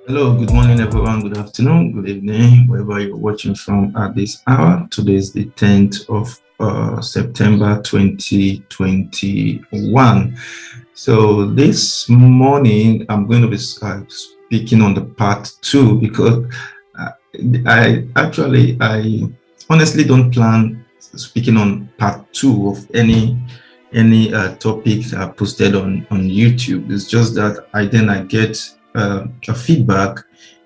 Hello, good morning, everyone. Good afternoon, good evening, wherever you're watching from at this hour. Today is the 10th of September 2021. So this morning, I'm going to be speaking on the part two because uh, I honestly don't plan speaking on part two of any topic posted on YouTube. It's just that I get a feedback,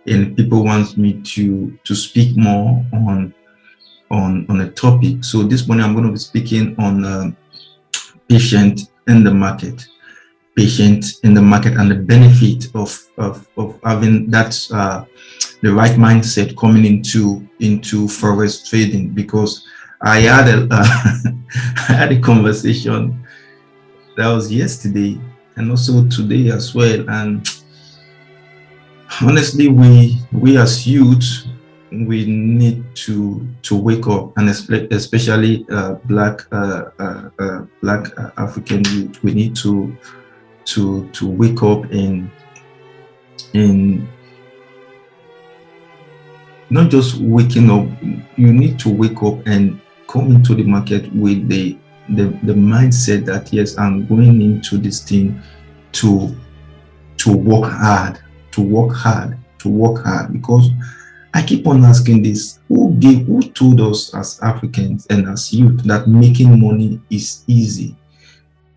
and people want me to speak more on a topic. So this morning I'm going to be speaking on patient in the market, patient in the market, and the benefit of having that the right mindset coming into forex trading. Because I had I had a conversation that was yesterday and also today as well, and honestly, we as youth, we need to wake up, and especially black African youth. We need to wake up and not just waking up. You need to wake up and come into the market with the mindset that yes, I'm going into this thing to work hard, because I keep on asking this: who told us as Africans and as youth that making money is easy?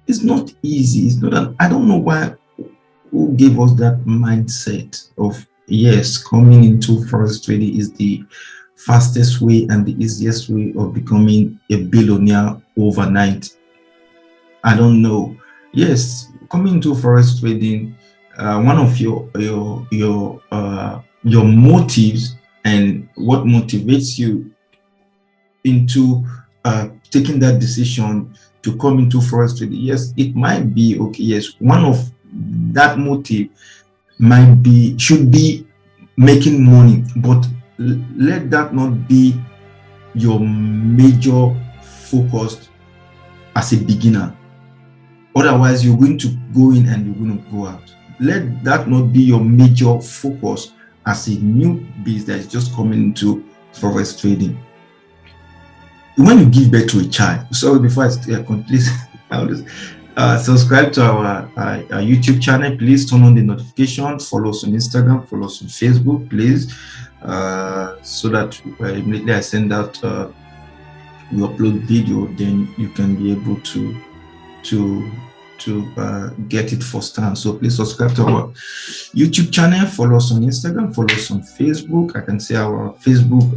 It's not easy. It's not. I don't know why. Who gave us that mindset of yes, coming into forex trading is the fastest way and the easiest way of becoming a billionaire overnight? I don't know. Yes, coming into forex trading, one of your motives and what motivates you into taking that decision to come into forex trading. Yes, it might be okay. Yes, one of that motive should be making money, but let that not be your major focus as a beginner. Otherwise, you're going to go in and you're going to go out. Let that not be your major focus as a new business that is just coming into forex trading. When you give birth to a child, so before I complete, I'll just subscribe to our YouTube channel. Please turn on the notification. Follow us on Instagram. Follow us on Facebook, please, so that immediately I send out we upload video, then you can be able to get it firsthand. So please subscribe to our YouTube channel, follow us on Instagram, follow us on Facebook. I can see our Facebook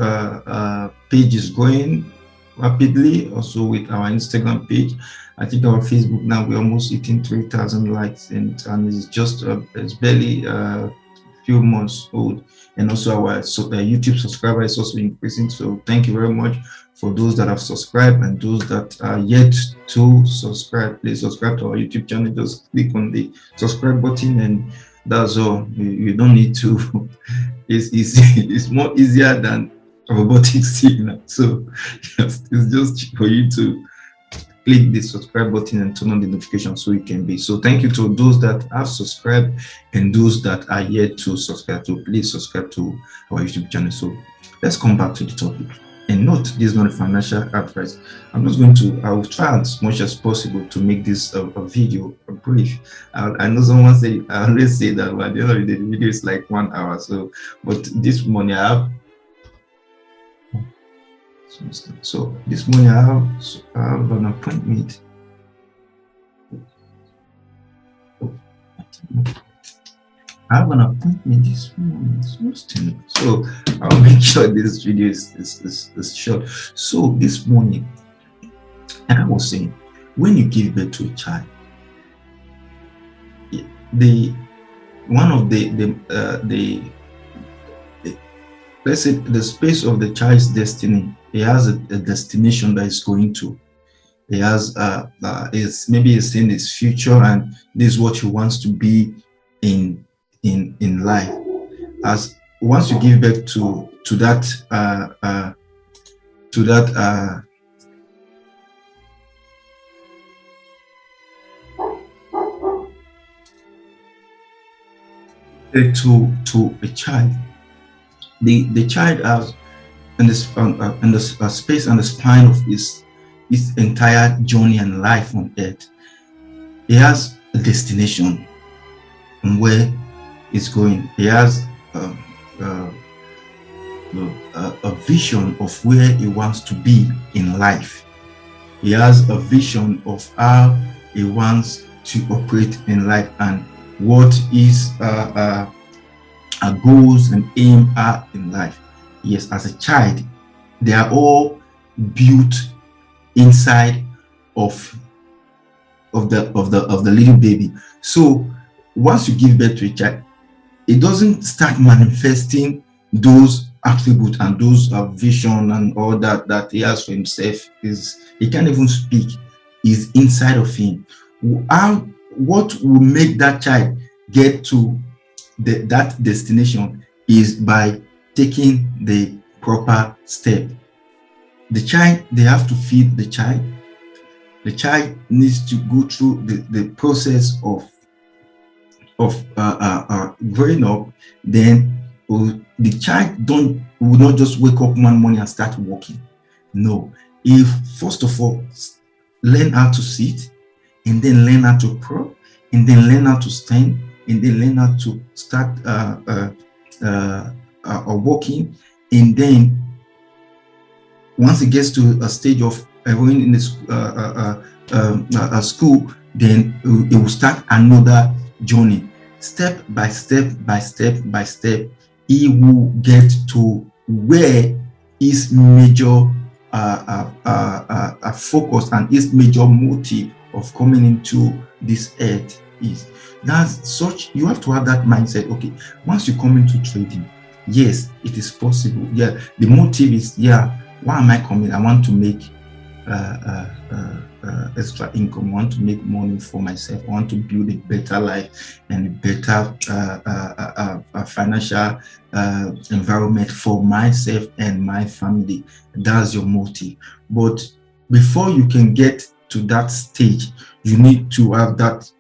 page is going rapidly, also with our Instagram page. I think our Facebook now, we're almost hitting 3,000 likes, and it's just it's barely a few months old. And also our YouTube subscriber is also increasing. So thank you very much for those that have subscribed, and those that are yet to subscribe. Please subscribe to our YouTube channel. Just click on the subscribe button, and that's all. You don't need to. It's easy. It's more easier than robotic signal. So yes, it's just for you to click the subscribe button and turn on the notification so it can be. So thank you to those that have subscribed and those that are yet to subscribe. To please subscribe to our YouTube channel. So let's come back to the topic. And note, this is not a financial advice. I will try as much as possible to make this a video brief. I know someone say, I always say that, but at the end of the day, the video is like 1 hour. So, but this morning I have an appointment. I have an appointment this morning. So I'll make sure this video is short. So this morning, and I was saying, when you give birth to a child, let's say the space of the child's destiny, he has a destination that he's going to. He has maybe he's seeing his future, and this is what he wants to be in life. As once you give birth to that to a child. The child has in the space and the span of his entire journey and life on earth. He has a destination and where he's going. He has a vision of where he wants to be in life. He has a vision of how he wants to operate in life and what his goals and aim are in life. Yes, as a child, they are all built inside of the little baby. So once you give birth to a child, it doesn't start manifesting those attributes and those vision and all that he has for himself. He can't even speak. Is inside of him. What will make that child get to that destination is by taking the proper step. The child, they have to feed the child. The child needs to go through the process of growing up. Then the child will not just wake up one morning and start walking. No, if first of all learn how to sit, and then learn how to crawl, and then learn how to stand, and then learn how to start walking, and then once it gets to a stage of going in this school, then it will start another journey. Step by step by step by step, he will get to where his major focus and his major motive of coming into this earth is. That's such, you have to have that mindset. Okay, once you come into trading, yes, it is possible. Yeah, the motive is, yeah, why am I coming? I want to make extra income. I want to make money for myself. I want to build a better life and a better financial environment for myself and my family. That's your motive. But before you can get to that stage, you need to have that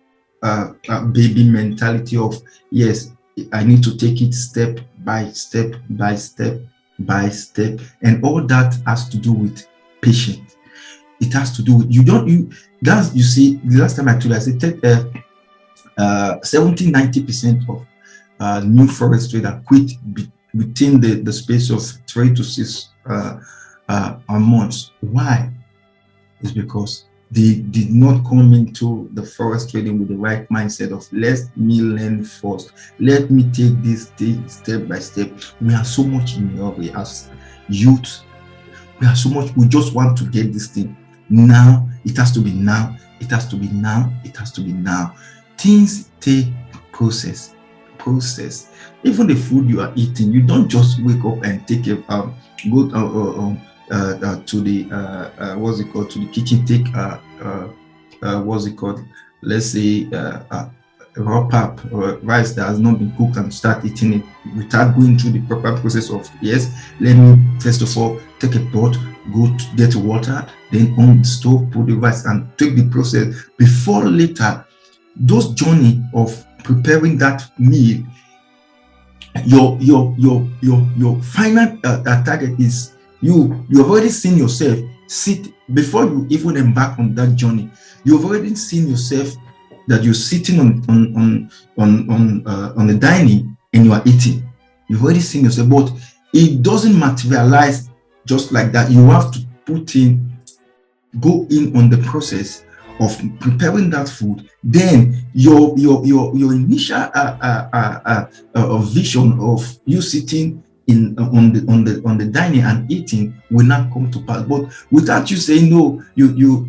baby mentality of, yes, I need to take it step by step by step by step, and all that has to do with patience. It has to do with you see, the last time I told you, I said 70-90% of new forex trader quit within the space of 3 to 6 months. Why? It's because they did not come into the forex trading with the right mindset of, let me learn first, let me take this step by step. We are so much in love as youth. We are so much, we just want to get this thing now. It has to be now. It has to be now. It has to be now. Things take process. Even the food you are eating, you don't just wake up and take a go to the what's it called, to the kitchen, take what's it called, let's say raw pap or rice that has not been cooked, and start eating it without going through the proper process of, yes, let me first of all take a pot, go to get water, then on the stove put the rice and take the process before later. Those journey of preparing that meal, your final target is, you have already seen yourself sit before you even embark on that journey. You've already seen yourself that you're sitting on the dining and you are eating. You've already seen yourself, but it doesn't materialize just like that. You have to go in on the process of preparing that food. Then your initial vision of you sitting on the dining and eating will not come to pass. But without you saying no, you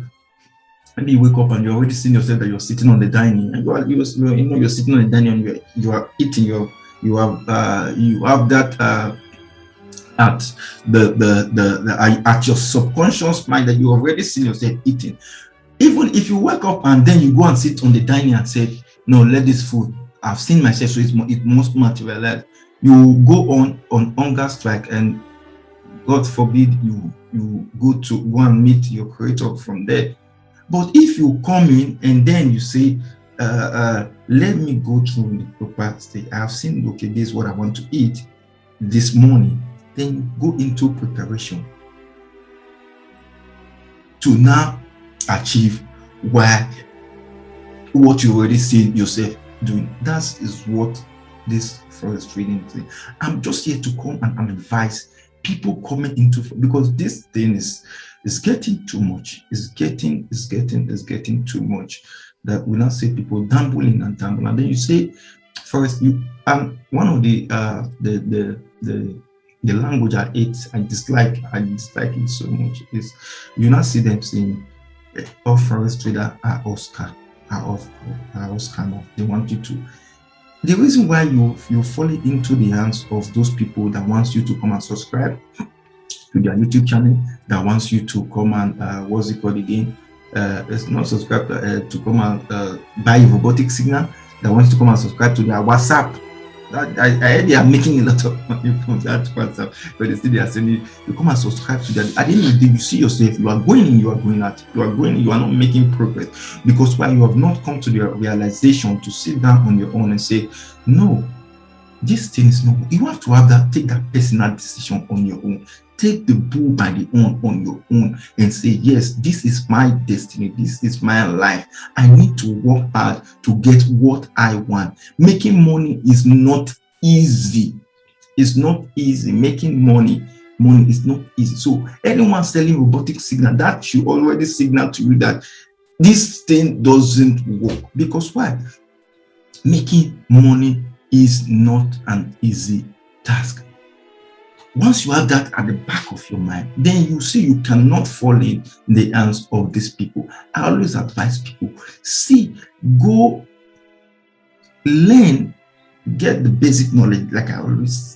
maybe you wake up and you're already seeing yourself that you're sitting on the dining, and you're sitting on the dining and you are eating. You have that at at your subconscious mind that you already seen yourself eating. Even if you wake up and then you go and sit on the dining and say, no, let this food, I've seen myself, so it must materialize. You go on hunger strike, and God forbid you go and meet your creator from there. But if you come in and then you say, let me go through the proper stage. I have seen, okay, this is what I want to eat this morning. Then you go into preparation to now achieve what you already see yourself doing. That is what this forex trading thing. I'm just here to come and advise people coming into, because this thing is getting too much. It's getting too much. That we now see people gambling, and then you say first, you one of the language I hate, I dislike it so much is you now see them saying all forex traders are Oscar. They want you to. The reason why you fall into the hands of those people that wants you to come and subscribe to their YouTube channel, that wants you to come and what's it called again? It's not subscribe to come and buy a robotic signal, that wants to come and subscribe to their WhatsApp. I heard they are making a lot of money from that WhatsApp, but they are saying you come and subscribe to that. At the end of the day, you see yourself, you are going in, you are going out, you are not making progress, because why? You have not come to the realization to sit down on your own and say, no, this thing is not. You have to take that personal decision on your own. Take the bull by the horn on your own and say, yes, this is my destiny. This is my life. I need to work hard to get what I want. Making money is not easy. It's not easy. Making money is not easy. So anyone selling robotic signal, that should already signal to you that this thing doesn't work. Because why? Making money is not an easy task. Once you have that at the back of your mind, then you see you cannot fall in the hands of these people. I always advise people, go learn, get the basic knowledge. Like I always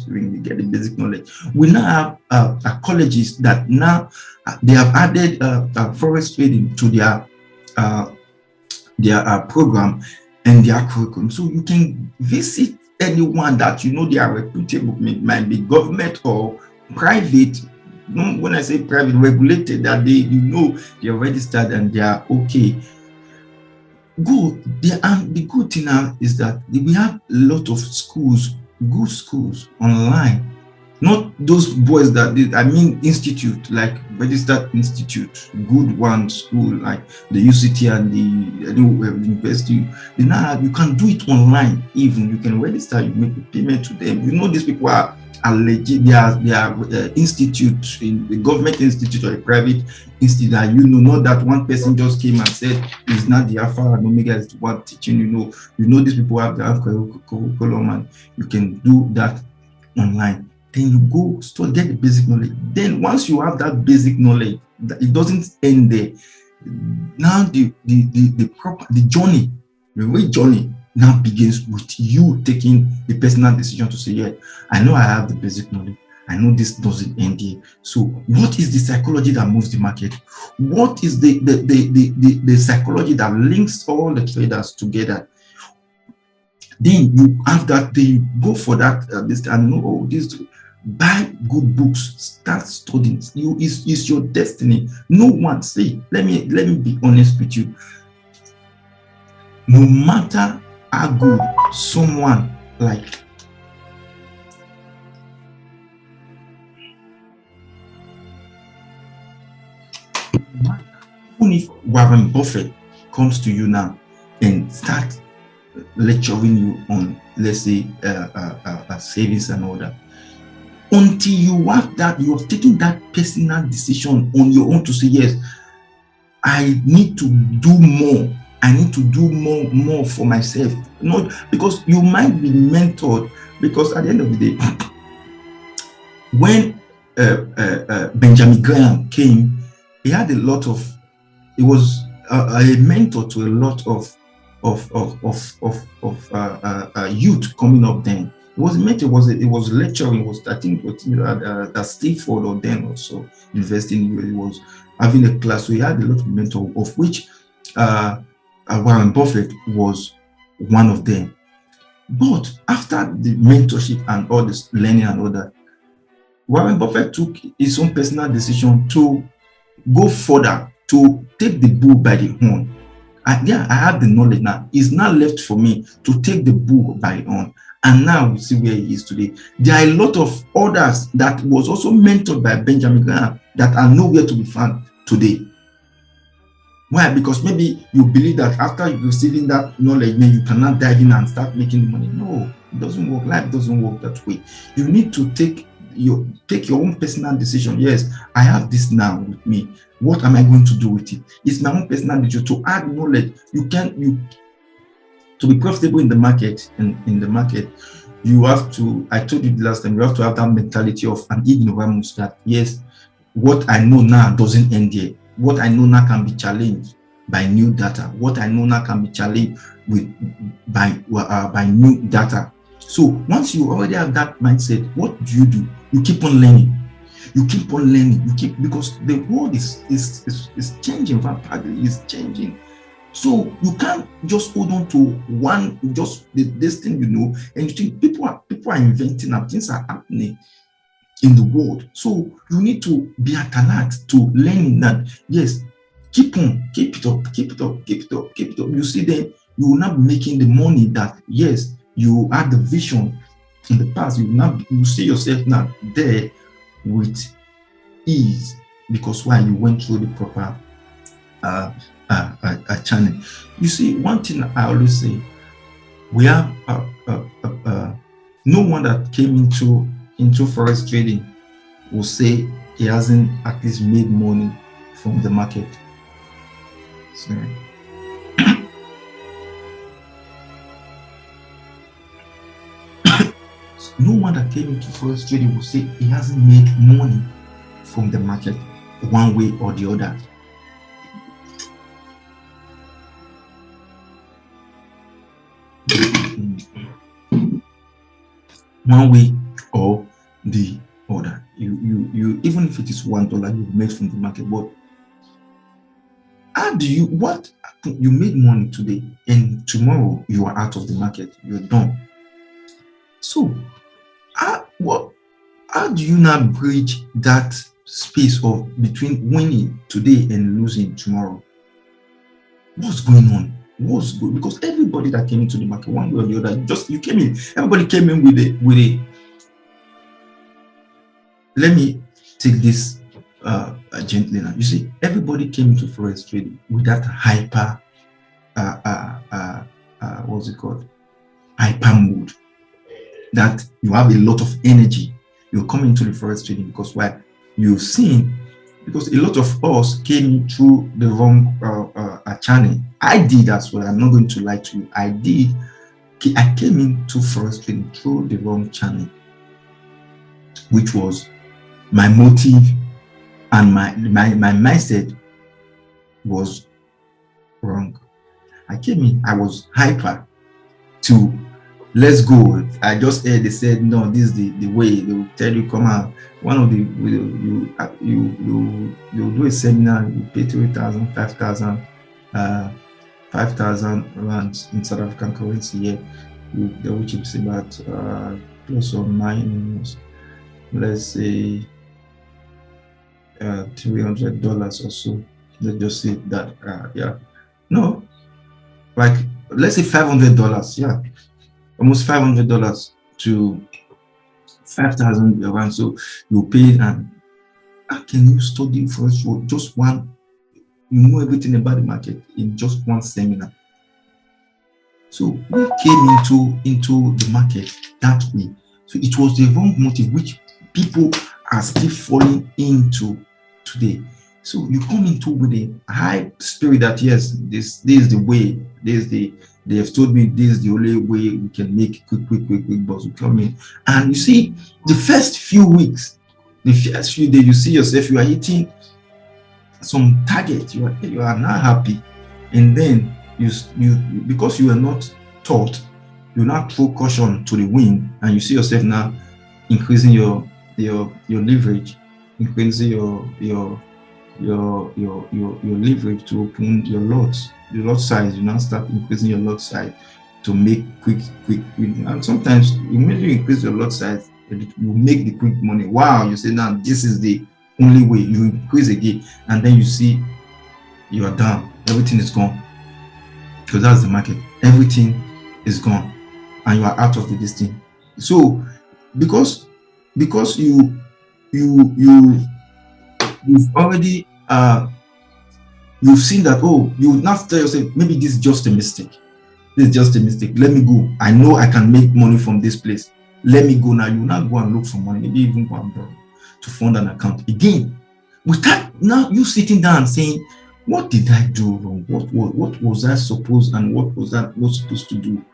really get the basic knowledge. We now have colleges that now they have added forex trading to their program and their curriculum. So you can visit anyone that you know they are reputable, might be government or private. When I say private, regulated, that they are registered and they are okay. The good thing now is that we have a lot of schools, good schools online. Not those boys institute, like registered institute, good one school like the UCT and the university. You can do it online. Even you can register, you make a payment to them. These people are legit. They are institute, in the government institute or a private institute. That not that one person just came and said it's not the Alpha and Omega is the one teaching. These people have the curriculum, and you can do that online. Then you go get the basic knowledge. Then once you have that basic knowledge, it doesn't end there. Now the journey, the real journey now begins with you taking the personal decision to say, yeah, I know I have the basic knowledge. I know this doesn't end here. So what is the psychology that moves the market? What is the psychology that links all the traders together? Then you have that, then you go for that, buy good books, start studying. It's your destiny. No one, let me be honest with you. No matter how good someone like even if Warren Buffett comes to you now and start lecturing you on, let's say, savings and all that, until you have that, you have taken that personal decision on your own to say, yes, I need to do more. I need to do more for myself. Not because you might be mentored, because at the end of the day, when Benjamin Graham came, he had he was a mentor to a lot of youth coming up then. It was mentor, it was lecturing, I think at Stanford or then also investing. He was having a class, so he had a lot of mentor, of which Warren Buffett was one of them. But after the mentorship and all this learning and all that, Warren Buffett took his own personal decision to go further, to take the bull by the horn Yeah, I have the knowledge now. It's now left for me to take the bull by on. And now we see where he is today. There are a lot of others that was also mentored by Benjamin Graham that are nowhere to be found today. Why? Because maybe you believe that after receiving that knowledge, then you cannot dive in and start making money. No, it doesn't work. Life doesn't work that way. You need to take your own personal decision. Yes, I have this now with me. What am I going to do with it? It's my own personal decision to add knowledge. To be profitable in the market, in the market, you have to, I told you the last time, you have to have that mentality of an ignoramus, that yes, what I know now doesn't end here. What I know now can be challenged by new data. What I know now can be challenged by new data. So once you already have that mindset, what do? You keep on learning. You keep on learning. Because the world is changing rapidly. It's changing. So you can't just hold on to this thing, and you think people are inventing and things are happening in the world. So you need to be at alert to learning that, yes, keep it up. You see, then you will not be making the money that, yes, you had the vision in the past. You see yourself now there with ease, because why? You went through the proper channel. You see, one thing I always say, we have no one that came into forex trading will say he hasn't at least made money from the market. Sorry. No one that came into forex trading will say he hasn't made money from the market one way or the other. One way or the other. You even if it is $1 you made from the market, but you made money today and tomorrow you are out of the market, you're done. So how do you now bridge that space of between winning today and losing tomorrow? What's going on? What's good? Because everybody that came into the market one way or the other, you came in, everybody came in with a let me take this gently now. You see, everybody came into forex trading with that hyper what's it called? Hyper mood. That you have a lot of energy. You come into the forex trading because why? You've seen, because a lot of us came through the wrong channel. I did as well. I'm not going to lie to you. I came into forex trading through the wrong channel, which was my motive, and my mindset was wrong. I came in, I was hyper to let's go. I just heard they said no, this is the way. They will tell you come out. One of the you do a seminar, you pay 3,000, 5,000, 5,000 rands in South African currency. Which is about plus or minus, let's say $300 or so. Let's just say that let's say $500, almost $500 to 5,000 rand. So you pay, and how can you study for just one? You know everything about the market in just one seminar. So we came into the market that way. So it was the wrong motive, which people are still falling into today. So you come into with a high spirit that yes, this is the way. They have told me this is the only way we can make quick bucks. We come in, and you see the first few weeks, the first few days, you see yourself, you are hitting some target, you are not happy, and then you because you are not taught, you now throw caution to the wind, and you see yourself now increasing your leverage, increasing your leverage to open your lots, the lot size. You now start increasing your lot size to make quick, and sometimes immediately you increase your lot size, you make the quick money. Wow, you say now this is the only way. You increase again, and then you see you are down, everything is gone. because that's the market. Everything is gone, and you are out of this thing. So because you've already you've seen that, oh, you now tell yourself, maybe this is just a mistake. This is just a mistake. Let me go. I know I can make money from this place. Let me go now. You now go and look for money, maybe even go and borrow to fund an account again. Without now you sitting down and saying, what did I do wrong? What was I supposed, and what was I not supposed to do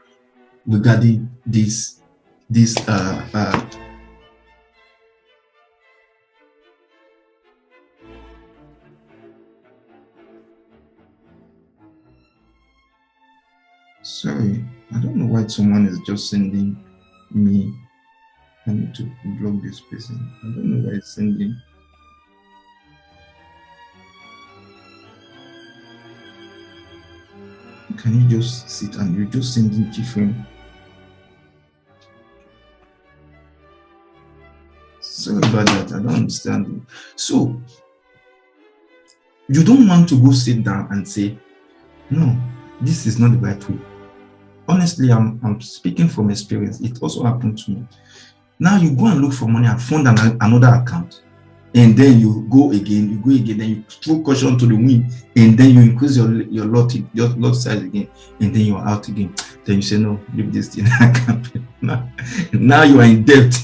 regarding this sorry, I don't know why someone is just sending me. I need to block this person. I don't know why it's sending. Can you just sit and you're just sending different? Sorry about that. I don't understand. So you don't want to go sit down and say, no, this is not the right way. Honestly, I'm speaking from experience. It also happened to me. Now you go and look for money and fund another account, and then you go again, then you throw caution to the wind, and then you increase your lot size again, and then you're out again. Then you say, no, leave this thing. I can't. Now you are in debt.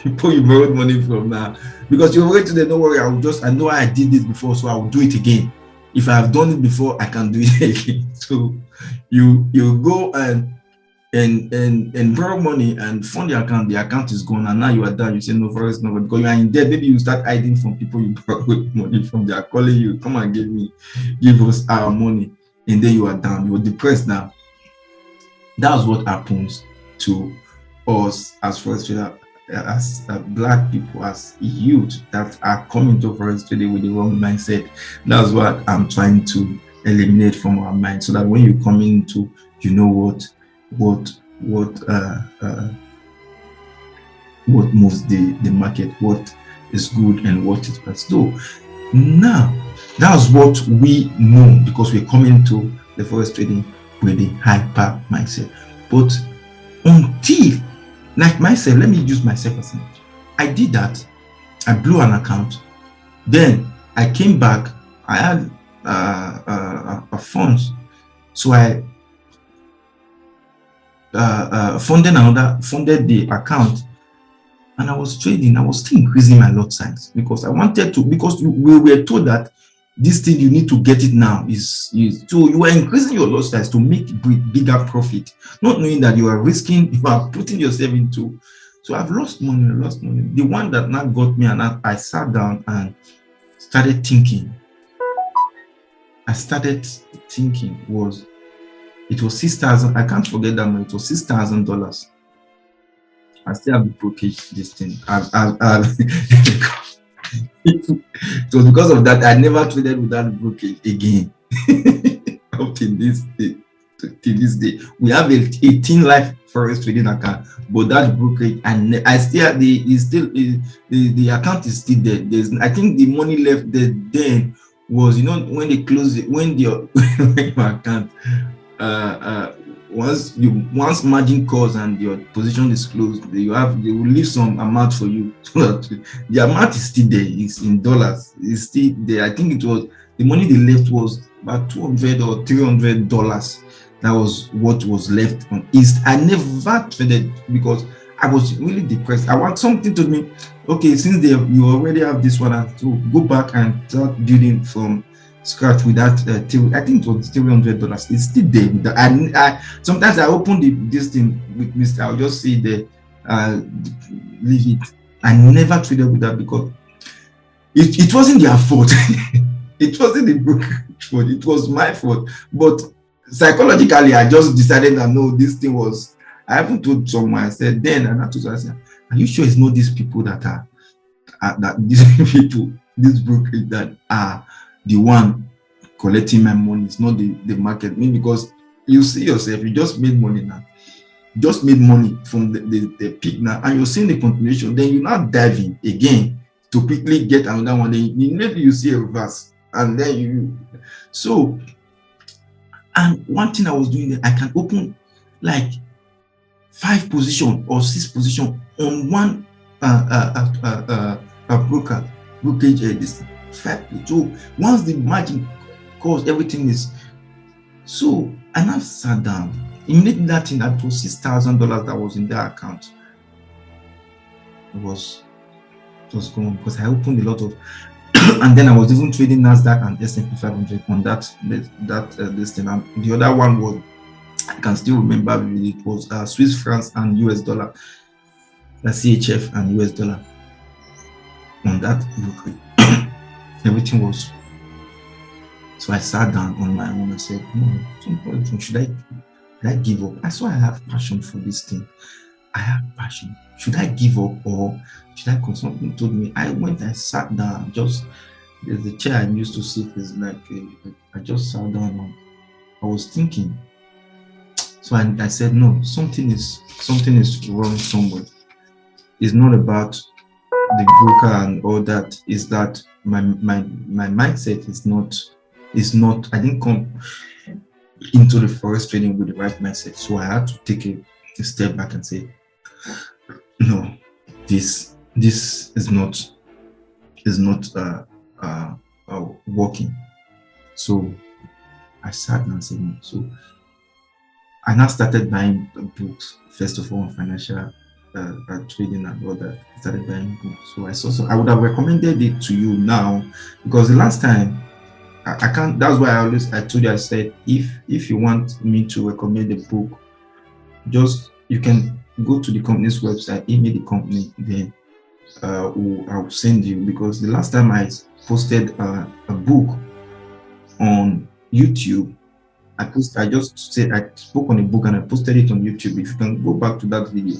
People you borrowed money from now, because you're already today. Don't worry, I know I did this before, so I will do it again. If I have done it before, I can do it again. So you go and borrow money and fund the account is gone, and now you are done. You say no, forex no, because you are in debt. Maybe you start hiding from people you borrowed money from. They are calling you, come and give us our money, and then you are down. You are depressed now. That's what happens to us as forex traders, as black people, as youth that are coming to forex trading with the wrong mindset. That's what I'm trying to eliminate from our mind, so that when you come into, you know what moves the market, what is good and what is bad. So now that's what we know, because we're coming to the forex trading with a hyper mindset. But until, like myself, let me use myself as an example. I did that. I blew an account. Then I came back. I had funds, so I funded the account, and I was trading. I was still increasing my lot size because I wanted to. Because we were told that this thing you need to get it now is so you are increasing your lot size to make bigger profit, not knowing that you are risking, you are putting yourself into. So I've lost money. The one that now got me, and I sat down and started thinking. Was it was $6,000. I can't forget that money. It was $6,000. I still have the brokerage. This thing. It was because of that I never traded without brokerage again. Up to this day, we have 18 life forex trading account, but that brokerage, and I still the account is still there. I think the money left there then was, when they close it, when your account once margin calls and your position is closed, they will leave some amount for you, so that the amount is still there. It's in dollars. It's still there. I think it was the money they left was about $200 or $300. That was what was left on East. I never traded because I was really depressed. I want something to me. Okay, since you already have this one, to go back and start building from scratch with that. I think it was $300. It's still there. I sometimes I open this thing with Mr. I'll just see the leave it. I never traded with that because it wasn't their fault. It wasn't the brokerage fault. It was my fault. But psychologically, I just decided that no, this thing was. I haven't told someone. I said then, and I said, are you sure it's not these people that are these people, this brokerage that are the one collecting my money? It's not the market. Because you see yourself, you just made money now. Just made money from the peak now, and you're seeing the continuation. Then you now dive in again to quickly get another one. Then maybe you see a reverse, and then so And one thing I was doing there, I can open like 5 position or 6 position on one brokerage this 5. So once the margin calls, everything is so. And I sat down immediately. That thing, that was $6,000 that was in that account. It was gone because I opened a lot of and then I was even trading Nasdaq and S&P 500 on that this thing. And the other one was, I can still remember it was Swiss francs and US dollar, the CHF and US dollar on that brokerage. Everything was. So I sat down on my own and said, no, should I give up? I saw I have passion for this thing. I have passion. Should I give up or should I continue? Something told me. I went and sat down. Just the chair I used to sit is like I just sat down and I was thinking. So I said, no, something is wrong somewhere. It's not about the broker and all that. Is that my mindset is not. I didn't come into the forex trading with the right mindset. So I had to take a step back and say, no, this is not working. So I sat down and said, no. So I now started buying books, first of all, on financial trading and all that. I started buying books. So I would have recommended it to you now, because the last time I can't. That's why I told you, I said, if you want me to recommend a book, just you can go to the company's website, email the company, then I'll send you. Because the last time I posted a book on YouTube, I just said I spoke on a book and I posted it on YouTube. If you can go back to that video.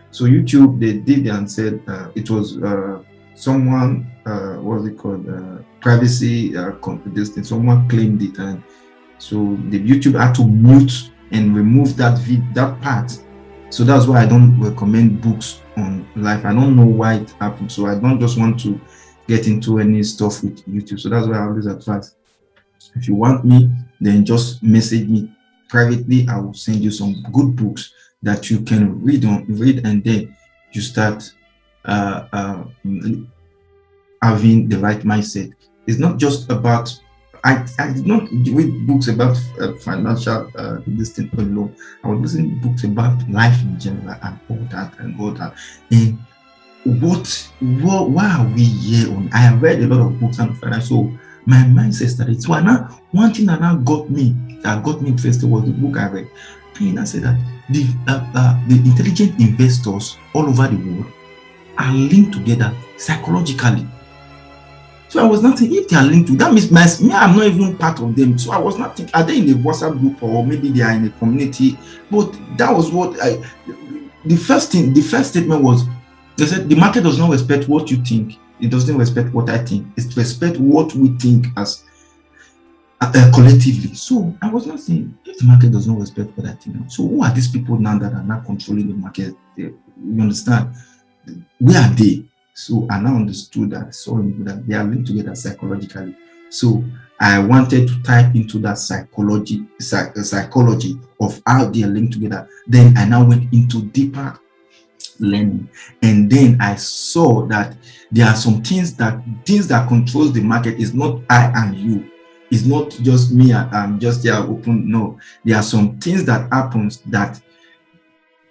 So YouTube, they did and said it was someone, what's it called, privacy this thing. Someone claimed it, and so the YouTube had to mute and remove that part. So that's why I don't recommend books on live. I don't know why it happened. So I don't just want to get into any stuff with YouTube. So that's why I always advise, if you want me, then just message me privately. I will send you some good books that you can read, and then you start having the right mindset. It's not just about, I did not read books about financial this thing alone. I was listening to books about life in general and all that. And why are we here on? I have read a lot of books on finance, so my mindset started. So now one thing that got me interested was the book I read. And I said that the intelligent investors all over the world are linked together psychologically. So I was not thinking, if they are linked to that means me, I'm not even part of them. So I was not thinking, are they in a WhatsApp group or maybe they are in a community? But that was what the first statement was, they said the market does not respect what you think. It doesn't respect what I think. It respects what we think as collectively. So I was not saying, if the market does not respect what I think, so who are these people now that are not controlling the market? You understand? Where are they? So I now understood that that they are linked together psychologically. So I wanted to type into that psychology of how they are linked together. Then I now went into deeper learning, and then I saw that there are some things that controls the market is not I and you. It's not just me and I'm just there open. No, there are some things that happens that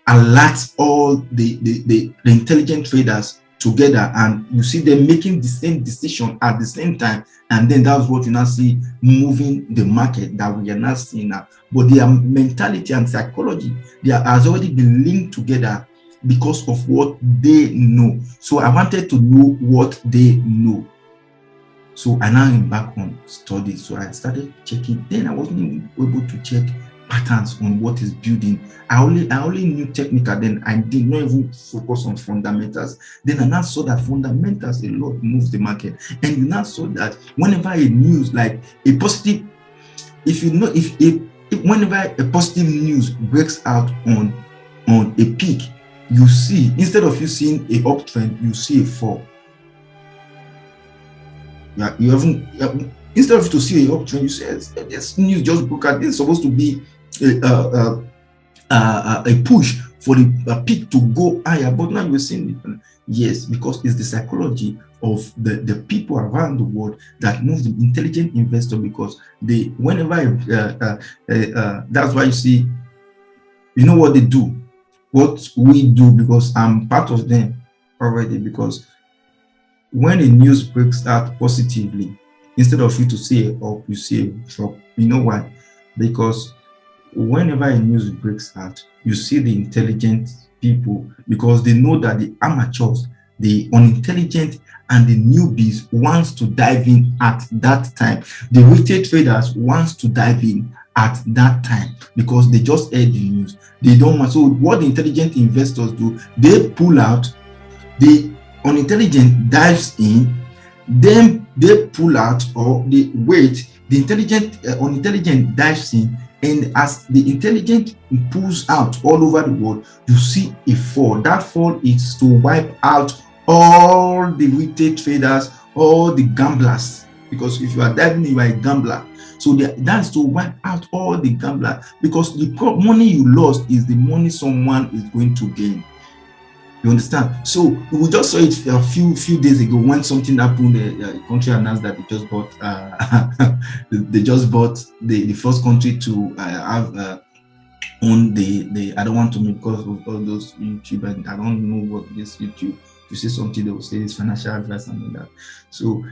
alerts all the intelligent traders together, and you see them making the same decision at the same time, and then that's what you now see moving the market that we are not seeing now. But their mentality and psychology, has already been linked together because of what they know. So I wanted to know what they know. So I now embark on studies. So I started checking. Then I wasn't able to check patterns on what is building. I only knew technical. Then I did not even focus on fundamentals. Then I now saw that fundamentals a lot moves the market. And you now saw that whenever a news like a positive, whenever a positive news breaks out on a peak, you see, instead of you seeing a uptrend, you see a fall. Yeah, instead of to see a uptrend, you say this news just broke out. This is supposed to be a push for the peak to go higher, but now you're seeing it. Yes, because it's the psychology of the people around the world that moves the intelligent investor, because they whenever that's why you see, you know what they do, what we do, because I'm part of them already. Because when a news breaks out positively, instead of you to see a up, you see a drop. You know why? Because whenever a news breaks out, you see the intelligent people, because they know that the amateurs, the unintelligent, and the newbies wants to dive in at that time. The retail traders wants to dive in at that time because they just heard the news. They don't want. So what the intelligent investors do, they pull out. The unintelligent dives in, then they pull out or they wait. The unintelligent dives in, and as the intelligent pulls out all over the world, you see a fall. That fall is to wipe out all the retail traders, all the gamblers. Because if you are diving, you are a gambler. So that's to wipe out all the gamblers, because the money you lost is the money someone is going to gain. You understand? So we just saw it a few days ago when something happened. The country announced that they just bought the first country to have own the I don't want to make, because of all those YouTube, and I don't know what this YouTube. If you say something, they will say it's financial advice and all that. So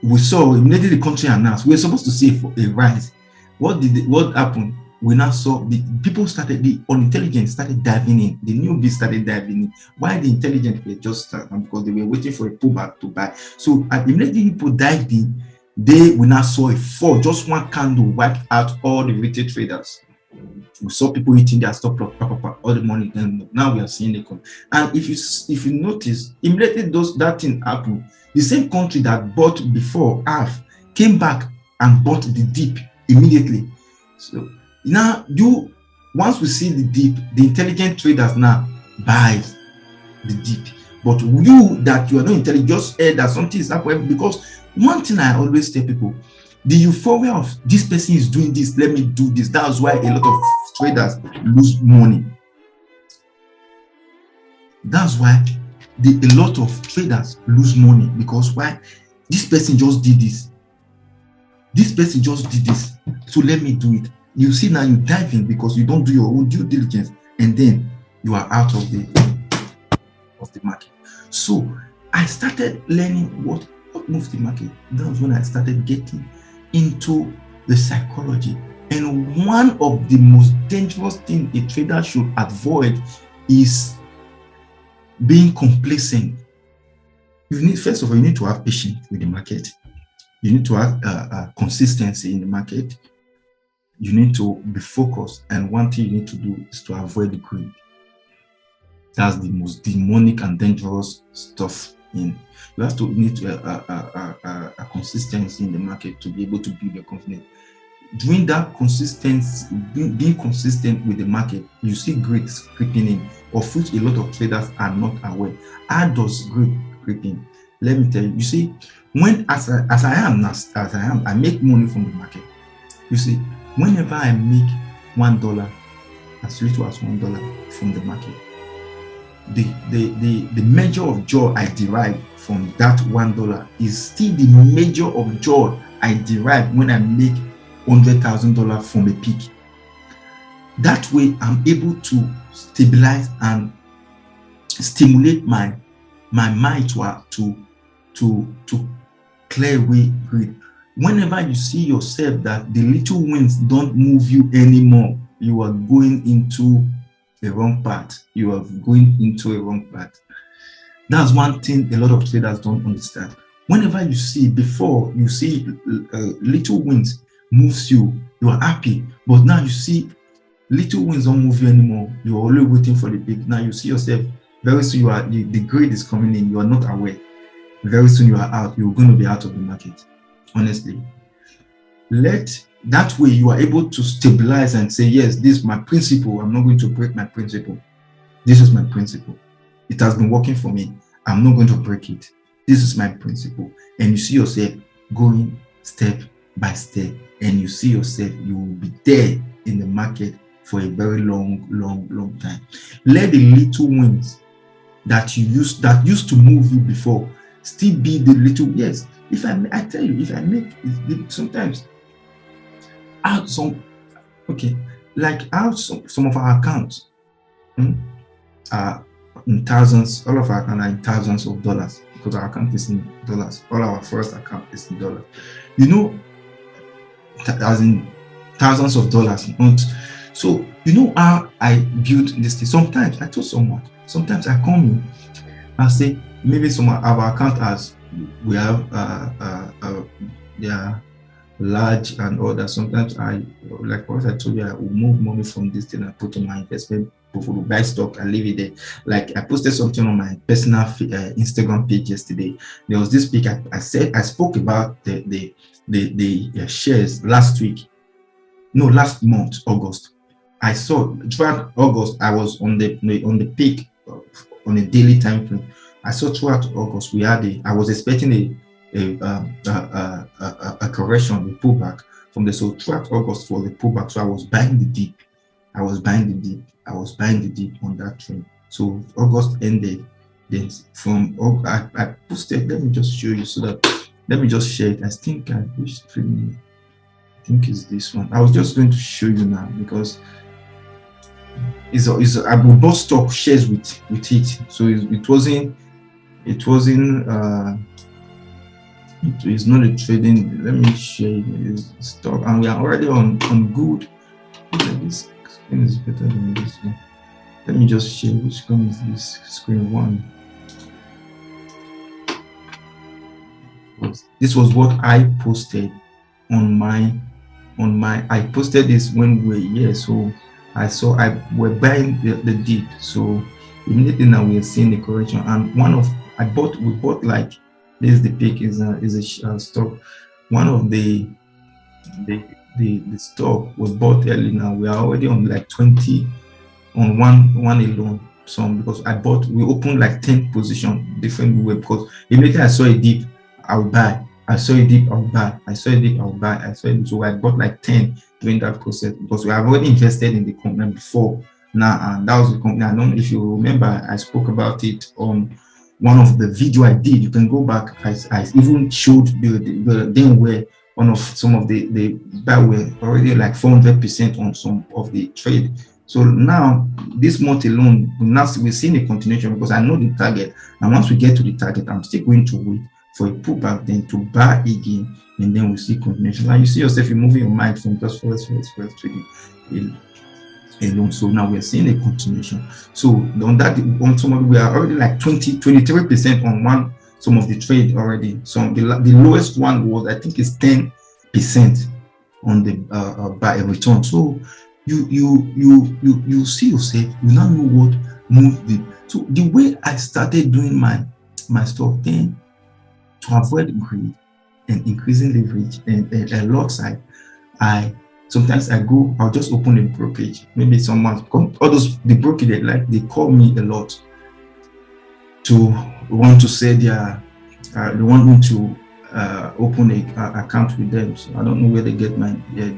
we saw immediately the country announced we were supposed to see a rise. What happened? We now saw the unintelligent started diving in, the newbies started diving in. Why the intelligent were just because they were waiting for a pullback to buy. So immediately people dived in, we now saw a fall. Just one candle wiped out all the retail traders. We saw people eating their stop loss, all the money. And now we are seeing it come. And if you notice, immediately that thing happened, the same country that bought before half came back and bought the dip immediately. So now once we see the dip, the intelligent traders now buys the dip. But you that you are not intelligent, just heard that something is happening. Because one thing I always tell people, the euphoria of this person is doing this, let me do this. That's why a lot of traders lose money. That's why a lot of traders lose money, because why? This person just did this. This person just did this, so let me do it. You see, now you dive in because you don't do your own due diligence, and then you are out of the market. So I started learning what moves the market. That was when I started getting into the psychology. And one of the most dangerous things a trader should avoid is being complacent. First of all, you need to have patience with the market. You need to have consistency in the market. You need to be focused, and one thing you need to do is to avoid greed. That's the most demonic and dangerous stuff. You have to need a consistency in the market to be able to build your confidence. During that consistency, being consistent with the market, you see greed creeping in, of which a lot of traders are not aware. How does greed creep in? Let me tell you. You see, when as I am, I make money from the market. You see, whenever I make $1, as little as $1 from the market, the measure of joy I derive from that $1 is still the measure of joy I derive when I make $100,000 from a peak. That way, I'm able to stabilize and stimulate my mind to clear away greed. Whenever you see yourself that the little wins don't move you anymore, you are going into a wrong path. You are going into a wrong path. That's one thing a lot of traders don't understand. Whenever you see, before you see little wins moves you, you are happy. But now you see little wins don't move you anymore. You are always waiting for the big. Now you see yourself, very soon the grade is coming in. You are not aware. Very soon you are out. You're going to be out of the market. Honestly, that way you are able to stabilize and say, yes, this is my principle. I'm not going to break my principle. This is my principle. It has been working for me. I'm not going to break it. This is my principle. And you see yourself going step by step, and you see yourself, you will be there in the market for a very long time. Let the little wins that used to move you before still be the little. Yes, if I tell you, if I make sometimes out some, okay, like out some of our accounts are in thousands, all of our accounts are in thousands of dollars, because our account is in dollars. All our first account is in dollars. You know, as in thousands of dollars. So you know how I built this thing. Sometimes I told someone, sometimes I come in, I say maybe some of our account as we have they are large and all that. Sometimes I, like what I told you, I will move money from this thing and put on my investment portfolio, buy stock and leave it there. Like I posted something on my personal Instagram page yesterday. There was this pic I said, I spoke about the shares last month, August. I saw throughout August, I was on the peak on a daily time frame. I saw throughout August I was expecting a correction, a pullback from the, so throughout August for the pullback. So I was buying the dip. I was buying the dip on that trend. So August ended. Then from I posted. Let me just show you so that let me just share it. I think I wish I think it's this one. I was just going to show you now because I bought stock shares with it. So it's not a trading. Let me share this stock, and we are already on good. This screen is better than this one. Let me just share which screen is this. Screen one. This was what I posted on my. I posted this when we were here. So we're buying the dip. So immediately now we are seeing the correction, and we bought like this is the peak is a stock. One of the stock we bought early. Now we are already on like 20 on one alone. Because we opened like 10 position different way, because immediately I saw a dip, I'll buy. I saw a dip, I'll buy. I saw a dip, I'll buy. I saw it. So I bought like 10 during that process, because we have already invested in the company before now, and that was the company. I don't know if you remember, I spoke about it on one of the video I did. You can go back. I even showed the then where some of the buy were already like 400% on some of the trade. So now this month alone, we're seeing a continuation, because I know the target, and once we get to the target, I'm still going to wait for a pullback, then to buy again, and then we see continuation. And you see yourself, you're moving your mind from just forex trading alone. So now we're seeing a continuation. So on some of we are already like 23% on some of the trade already. So the lowest one was, I think, is 10% on the buy return. So you see yourself, you now know what moved it. So the way I started doing my stuff then, to avoid greed and increasing leverage and a lot side, sometimes I'll just open a brokerage. Maybe someone the brokerage they call me a lot to want to say they want me to open an account with them. So I don't know where they get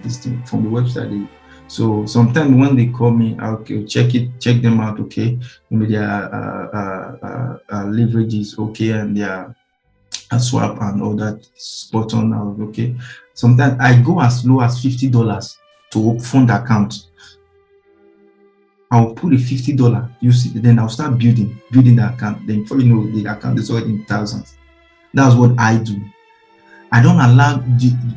this thing from, the website. So sometimes when they call me, I'll check them out. Okay, maybe their leverage is okay, and their swap and all that spot on now. Okay, sometimes I go as low as $50 to fund the account. I'll put a $50. You see, then I'll start building the account. Then before you know, the account is already in thousands. That's what I do. I don't allow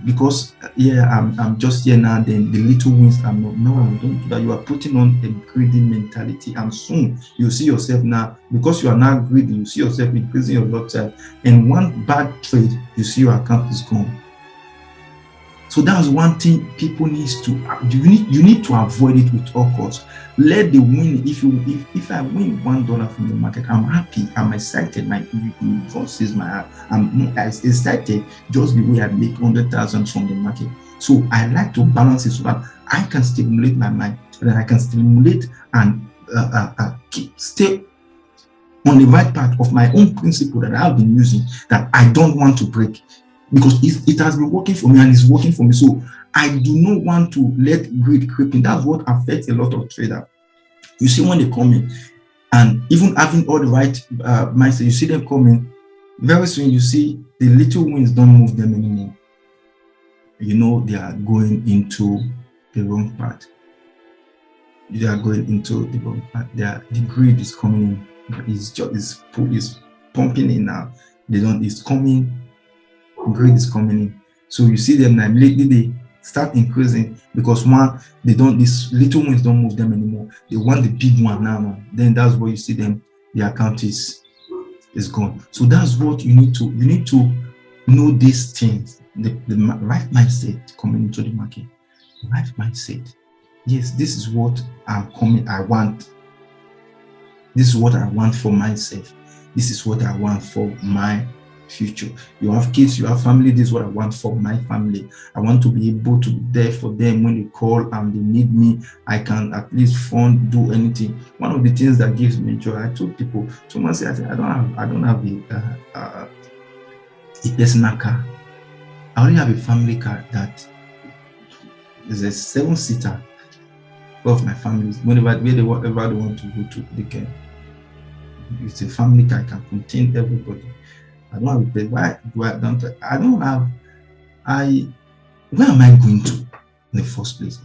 because I'm just here now. Then the little wins I'm not. No, I don't do that. You are putting on a greedy mentality, and soon you see yourself now, because you are now greedy. You see yourself increasing your lot size, and one bad trade, you see your account is gone. So that's one thing people needs to. You need to avoid it with all costs. Let the win. If I win $1 from the market, I'm happy. I'm excited. My voice is I'm excited just the way I make 100,000 from the market. So I like to balance it so that I can stimulate my mind, and I can stimulate and stay on the right path of my own principle that I've been using, that I don't want to break, because it has been working for me and it's working for me. So I do not want to let greed creep in. That's what affects a lot of traders. You see, when they come in, and even having all the right mindset, you see them coming, very soon you see the little wins don't move them anymore. You know, they are going into the wrong path. They are going into the wrong path. The greed is coming in. Is pumping in now. It's coming. Greed is coming in. So you see them now, lately they start increasing, because one, these little ones don't move them anymore. They want the big one now. Then that's where you see them, the account is gone. So that's what you need to know these things, the right mindset coming into the market. Right mindset. Yes, this is what I want. This is what I want for myself. This is what I want for my future. You have kids, you have family. This is what I want for my family. I want to be able to be there for them when they call and they need me. I can at least do anything. One of the things that gives me joy, I told people, someone said, I don't have a personal car. I only have a family car that is a 7-seater. Of my family, whenever they want to go to, they can. It's a family car, can contain everybody. I don't have a place. Why do I don't? I don't have. Where am I going to in the first place?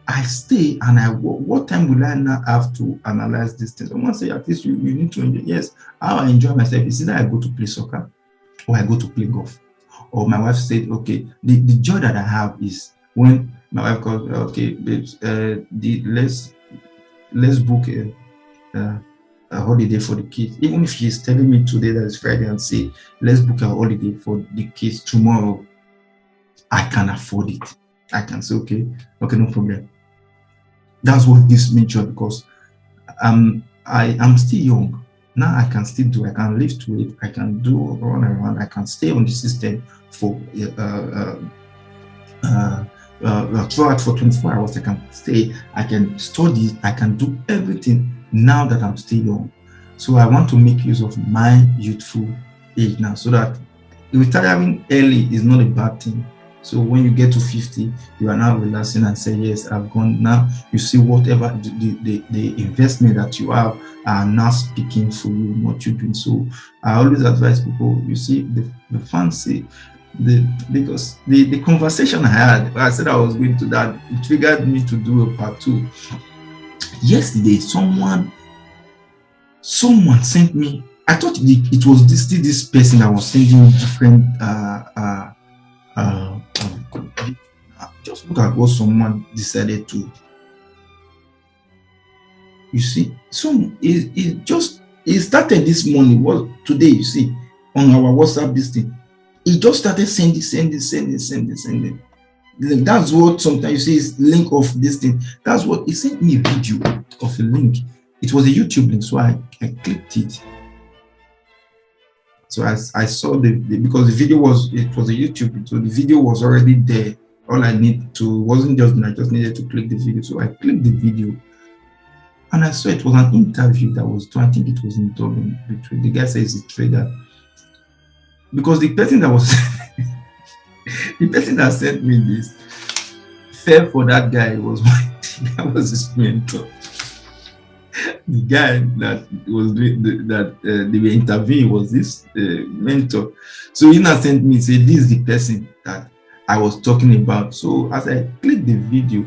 I stay and what time will I now have to analyze these things? Someone say, at least you need to enjoy. Yes, how I enjoy myself is either I go to play soccer or I go to play golf. Or my wife said, okay, the joy that I have is when my wife calls, okay, babes, let's book a holiday for the kids. Even if she's telling me today that it's Friday and say, let's book a holiday for the kids tomorrow, I can afford it. I can say, okay, no problem. That's what gives me joy, because I am still young. Now I can still do, I can lift weight, I can do run around, I can stay on the system for throughout for 24 hours. I can stay, I can study, I can do everything now that I'm still young. So I want to make use of my youthful age now, so that retiring early is not a bad thing. So when you get to 50, you are now relaxing and say, yes, I've gone. Now you see whatever the investment that you have are now speaking for you, what you're doing. So I always advise people, you see, the fancy, because the conversation I had, I said I was going to that, it triggered me to do a part 2. Yesterday, someone sent me, I thought it was this person that was sending different just look at what someone decided to. You see, so it started this morning. Well, today, you see, on our WhatsApp, this thing, it just started sending. Like, that's what sometimes you see is link of this thing. That's what it sent me, a video of a link. It was a YouTube link, so I clicked it. So I saw because the video was a YouTube, so the video was already there. All I need to wasn't just, I just needed to click the video. So I clicked the video, and I saw it was an interview that was done. I think it was in Dublin. The guy says he's a trader, because the person that was the person that sent me this fell for that guy. That was his mentor. The guy that was doing they were interviewing was this mentor. So he now sent me, say, this is the person that I was talking about. So as I clicked the video,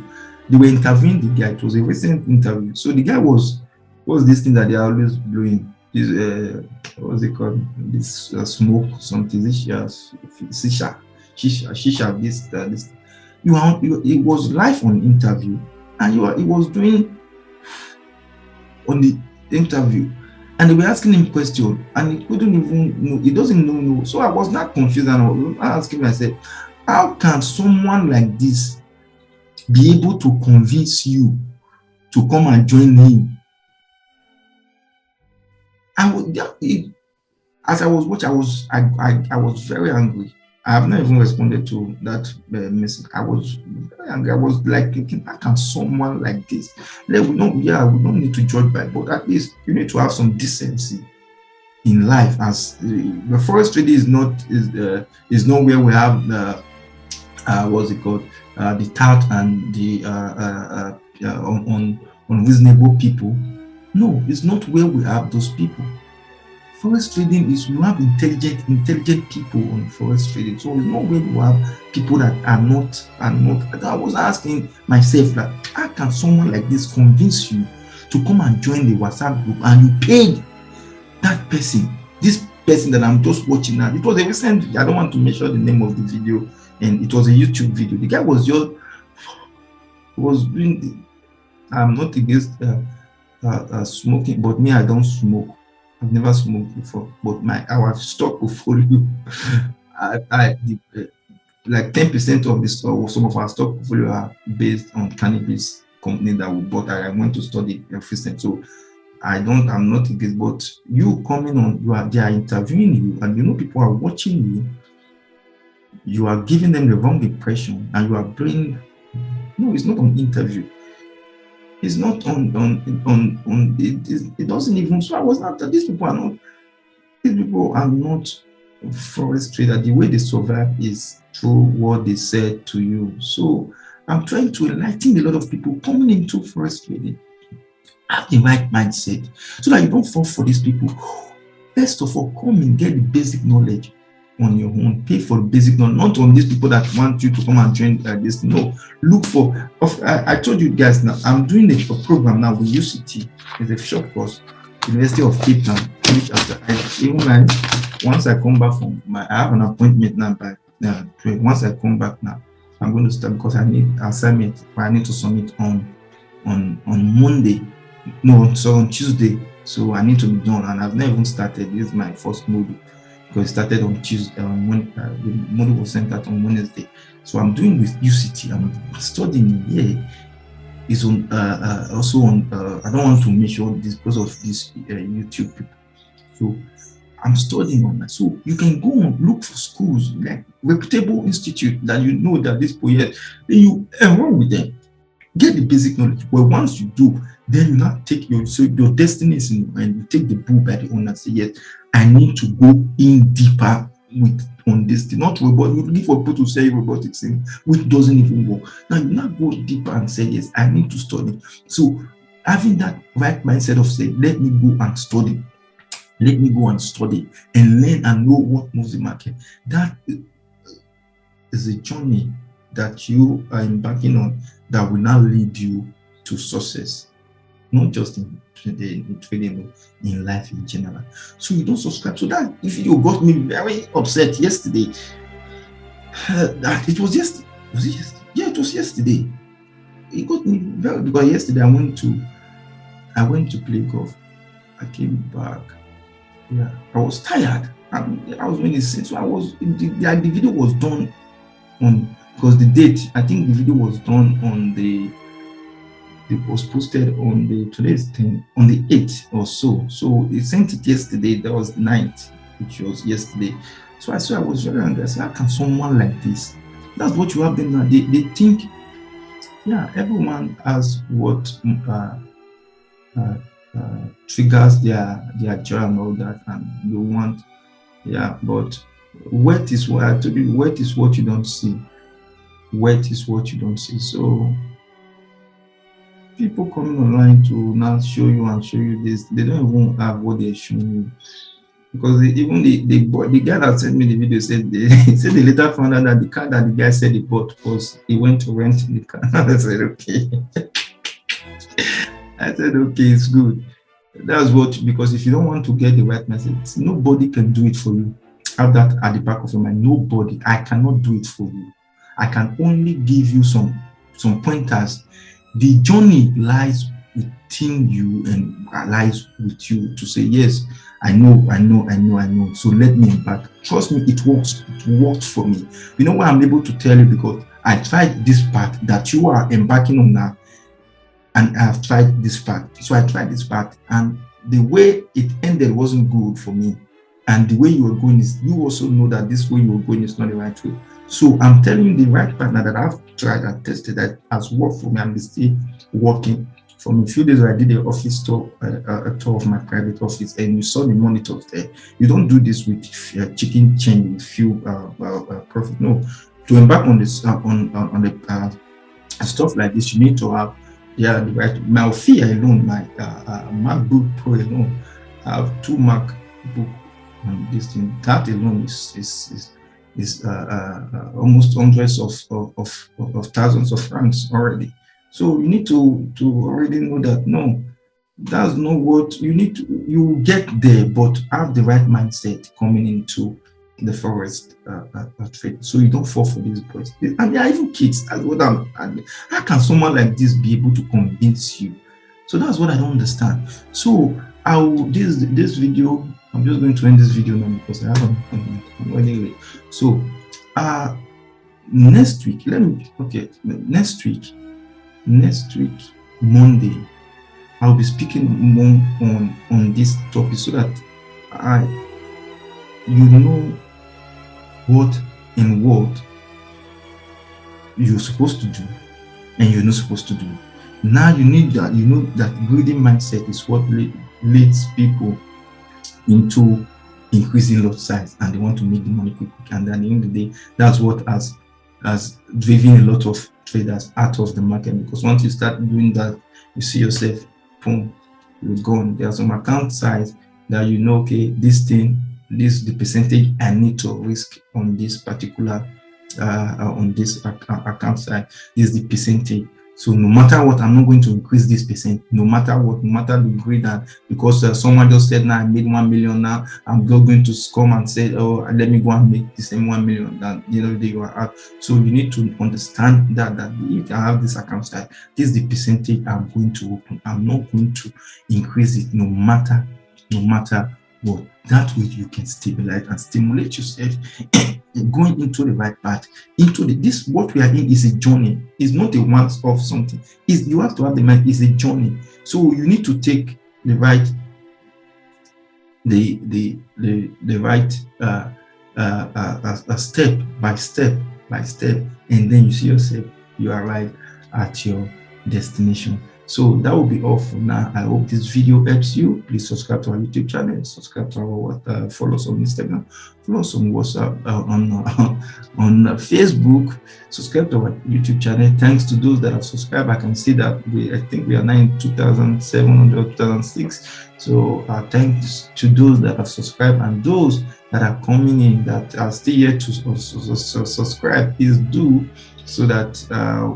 they were interviewing the guy. It was a recent interview. So the guy was this thing that they are always blowing. This what's it called? This smoke something. Shisha. This. It was live on interview, and he was doing on the interview, and they were asking him questions, and he couldn't even know. He doesn't know. So I was not confused, and I was asking myself, how can someone like this be able to convince you to come and join him? As I was watching, I was very angry. I have not even responded to that message. I was very angry. I was like thinking, how can someone like this? We don't need to judge by, but at least you need to have some decency. in life. As the forex trading is not where we have the what's it called, the tout and the on unreasonable people. No, it's not where we have those people. Forex trading is, you have intelligent people on forex trading. So it's not where you have people that are not. I was asking myself that, how can someone like this convince you to come and join the WhatsApp group, and you paid that person, this person that I'm just watching now? It was a recent, I don't want to mention the name of the video, and it was a YouTube video. The guy was doing. I'm not against smoking, but me, I don't smoke. I've never smoked before, but our stock portfolio, like 10% of this, or some of our stock portfolio are based on cannabis company that we bought. I went to study everything, so I'm not against. But you coming on, they are interviewing you, and people are watching you. You are giving them the wrong impression, and you are bringing. No, it's not an interview. It's not it doesn't even. So I was not. These people are not forex traders. The way they survive is through what they said to you. So I'm trying to enlighten a lot of people coming into forex trading. Have the right mindset so that you don't fall for these people. First of all, come and get the basic knowledge on your own. Pay for the basic knowledge, not on these people that want you to come and join this. No, look for. I told you guys now, I'm doing a program now with UCT. It's a short course, University of Cape Town. Which once I come back from I have an appointment now by once I come back now, I'm going to start, because I need assignment. I need to submit on Monday. No, so on Tuesday. So I need to be done, and I've never even started. This is my first module, because it started on Tuesday. The module was sent out on Wednesday. So I'm doing with UCT. I'm studying here. Is on also on. I don't want to mention this because of this YouTube people. So I'm studying on that. So you can go and look for schools, like reputable institute that you know that this people here. Then you enroll with them. Get the basic knowledge. Well, once you do, then you now take your destiny is in, and you take the bull by the owner and say, yes, I need to go in deeper on this thing. Not robot. You look for people to say robotics thing, which doesn't even work. Now you now go deeper and say, yes, I need to study. So having that right mindset of saying, let me go and study. Let me go and study and learn and know what moves the market. That is a journey that you are embarking on that will now lead you to success, not just in trading, in life in general. So you don't subscribe. So that video got me very upset yesterday. It was yesterday. Was it yesterday? Yeah, it was yesterday. It got me very, because yesterday I went to play golf. I came back. Yeah, I was tired. I was doing this thing. So the video was done on, because the date, I think the video was done on it was posted on today's 10, on the 8th or so. So they sent it yesterday. That was 9th, which was yesterday. So I was very angry. I said, how can someone like this? That's what you have them now. They think, yeah, everyone has what triggers their joy and all that, and you want, yeah, but wet is what I told you. Wet is what you don't see. Wet is what you don't see. So people coming online to now show you this, they don't even have what they're showing you, because the guy that sent me the video said they later found out that the car that the guy said he bought was, he went to rent the car. I said okay. I said okay, it's good. That's what, because if you don't want to get the right message, nobody can do it for you. Have that at the back of your mind. Nobody. I cannot do it for you. I can only give you some pointers. The journey lies within you and lies with you to say, yes, I know. So let me embark. Trust me, it works. It worked for me. You know why I'm able to tell you? Because I tried this path that you are embarking on now, and I've tried this path. So I tried this path, and the way it ended wasn't good for me. And the way you were going is, you also know that this way you were going is not the right way. So I'm telling you the right partner that I've tried and tested that has worked for me, and is still working From a few days I did an office tour, a tour of my private office, and you saw the monitors there. You don't do this with chicken change with few profit. No, to embark on this on the stuff like this, you need to have the right. My fee alone, my MacBook Pro alone, I have 2 MacBook on this thing. That alone is almost hundreds of thousands of francs already. So you need to already know that no, that's not what you need to. You get there, but have the right mindset coming into the forex trade, so you don't fall for these boys. And they are even kids. That's what how can someone like this be able to convince you? So that's what I don't understand. So this video, I'm just going to end this video now because I have an anyway. So next week, next week Monday, I'll be speaking more on this topic so that you know what you're supposed to do and you're not supposed to do. Now you need that, you know that greedy mindset is what leads people into increasing lot size, and they want to make the money quick. And at the end of the day, that's what has driven a lot of traders out of the market, because once you start doing that, you see yourself, boom, you're gone. There's some account size that you know, okay, this the percentage I need to risk on this particular on this account side is the percentage. So no matter what, I'm not going to increase this percent. No matter what, no matter the grade, because someone just said, now I made 1 million. Now I'm not going to come and say, oh, let me go and make the same 1 million that they were at. So you need to understand that if I have this account side, this is the percentage I'm going to open. I'm not going to increase it, no matter what. That way you can stabilize and stimulate yourself going into the right path. This what we are in is a journey. It's not a once off something. You have to have the mind. It's a journey. So you need to take the right step by step, and then you see yourself, you arrive at your destination. So that will be all for now. I hope this video helps you. Please subscribe to our YouTube channel, subscribe to our follow us on Instagram, follow us on WhatsApp, on Facebook, subscribe to our YouTube channel. Thanks to those that have subscribed. I can see that I think we are now in 2,700, 2006. So thanks to those that have subscribed, and those that are coming in that are still yet to subscribe, please do, so that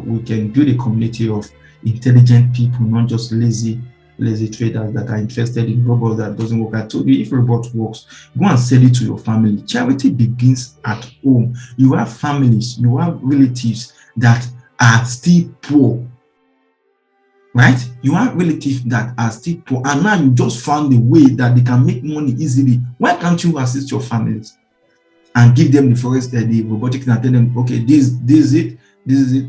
we can build a community of intelligent people, not just lazy traders that are interested in robots that doesn't work. I told you, if a robot works, go and sell it to your family. Charity begins at home. You have families, you have relatives that are still poor, right? You have relatives that are still poor, and now you just found a way that they can make money easily. Why can't you assist your families and give them the forex, the robotics, and tell them, okay, this is it.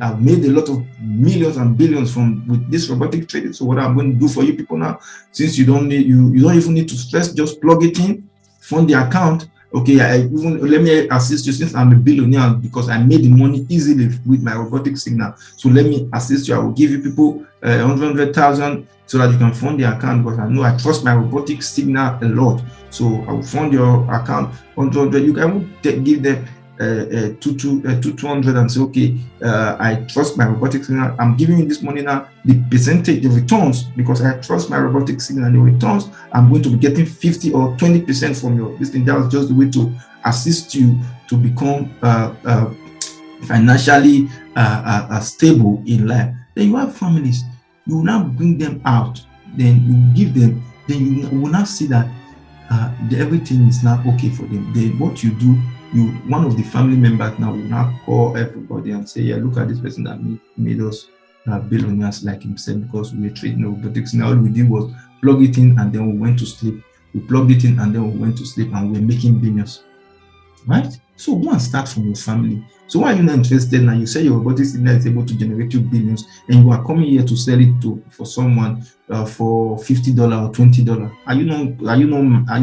I've made a lot of millions and billions with this robotic trading. So what I'm going to do for you people now, since you don't even need to stress, just plug it in, fund the account. Okay, let me assist you, since I'm a billionaire because I made the money easily with my robotic signal. So let me assist you. I will give you people 100,000 so that you can fund the account, because I know I trust my robotic signal a lot. So I will fund your account 100. You can give them 200 and say, okay, I trust my robotic signal. I'm giving you this money now. The percentage, the returns, because I trust my robotic signal, the returns, I'm going to be getting 50 or 20% from your listing. That was just the way to assist you to become financially stable in life. Then you have families. You will now bring them out. Then you give them. Then you will now see that everything is now okay for them. Then what you do, one of the family members now will now call everybody and say, yeah, look at this person that made us billionaires like himself, because we were trading robotics. Now all we did was plug it in and then we went to sleep. We plugged it in and then we went to sleep, and we were making billions, right? So go and start from your family. So why are you not interested now? You say your robotic signal is able to generate you billions, and you are coming here to sell it for someone for $50 or $20. Are you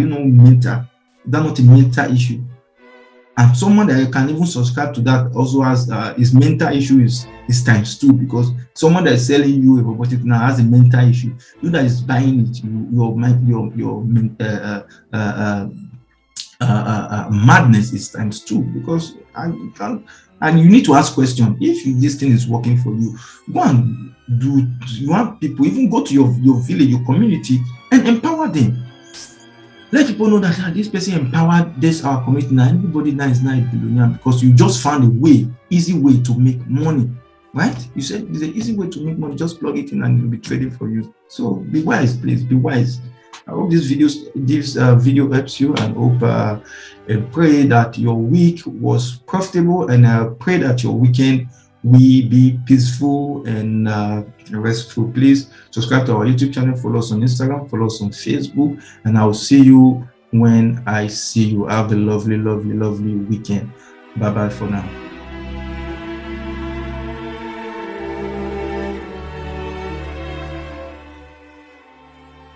no mental? Is that not a mental issue? And someone that can even subscribe to that also has his mental issue is times 2, because someone that is selling you a robotic now has a mental issue. You that is buying it, your madness is times 2, because and you need to ask questions. If this thing is working for you, go and do. You want people, even go to your village, your community, and empower them. Let people know that this person empowered this our community. Now everybody now is now a billionaire because you just found a way, easy way to make money, right? You said there's an easy way to make money. Just plug it in and it'll be trading for you. So be wise, please. Be wise. I hope this video helps you, and hope and pray that your week was profitable, and I pray that your weekend will be peaceful and restful. Please subscribe to our YouTube channel, follow us on Instagram, follow us on Facebook, and I'll see you when I see you. Have a lovely, lovely, lovely weekend. Bye bye for now.